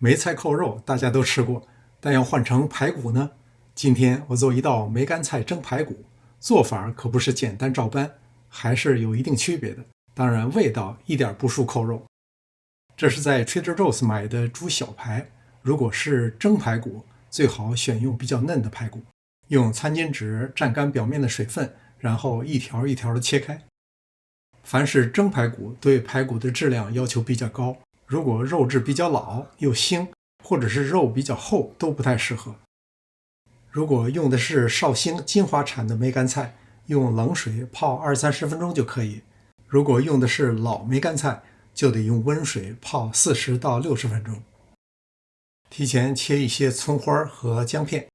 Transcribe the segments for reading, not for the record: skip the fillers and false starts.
梅菜扣肉大家都吃过，但要换成排骨呢？今天我做一道梅干菜蒸排骨，做法可不是简单照搬，还是有一定区别的。当然，味道一点不输扣肉。这是在 Trader Joe's 买的猪小排，如果是蒸排骨，最好选用比较嫩的排骨，用餐巾纸蘸干表面的水分，然后一条一条的切开。凡是蒸排骨，对排骨的质量要求比较高，如果肉质比较老又腥，或者是肉比较厚，都不太适合。如果用的是绍兴金华产的梅干菜，用冷水泡20-30分钟就可以。如果用的是老梅干菜，就得用温水泡40到60分钟。提前切一些葱花和姜片。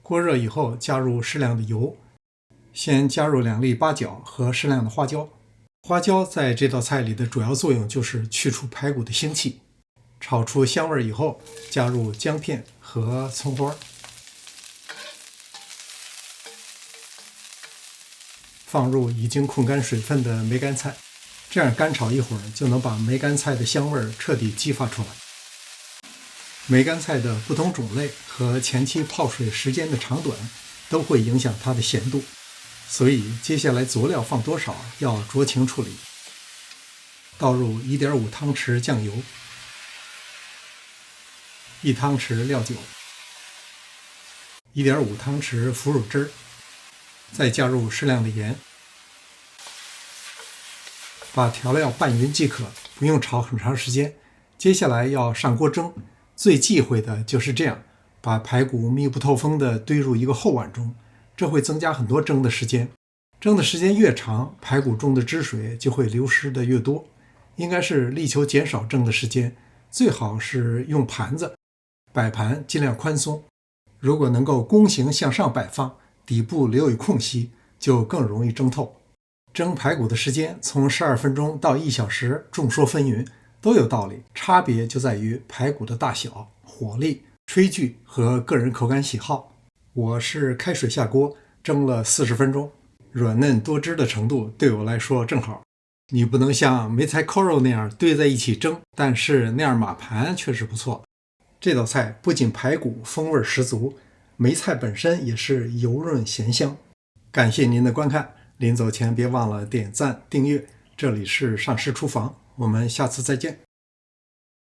锅热以后，加入适量的油，先加入2粒八角和适量的花椒。花椒在这道菜里的主要作用就是去除排骨的腥气。炒出香味以后，加入姜片和葱花，放入已经控干水分的梅干菜，这样干炒一会儿就能把梅干菜的香味彻底激发出来。梅干菜的不同种类和前期泡水时间的长短都会影响它的咸度，所以接下来佐料放多少要酌情处理。倒入1.5汤匙酱油，1汤匙料酒，1.5汤匙腐乳汁，再加入适量的盐，把调料拌匀即可，不用炒很长时间。接下来要上锅蒸，最忌讳的就是这样，把排骨密不透风地堆入一个厚碗中，这会增加很多蒸的时间。蒸的时间越长，排骨中的汁水就会流失的越多。应该是力求减少蒸的时间，最好是用盘子，摆盘尽量宽松。如果能够弓形向上摆放，底部留有空隙，就更容易蒸透。蒸排骨的时间从12分钟到1小时，众说纷纭，都有道理，差别就在于排骨的大小、火力、炊具和个人口感喜好。我是开水下锅蒸了40分钟，软嫩多汁的程度对我来说正好。你不能像梅菜扣肉那样堆在一起蒸，但是那样码盘确实不错。这道菜不仅排骨风味十足，梅菜本身也是油润咸香。感谢您的观看，临走前别忘了点赞订阅。这里是上师厨房，我们下次再见。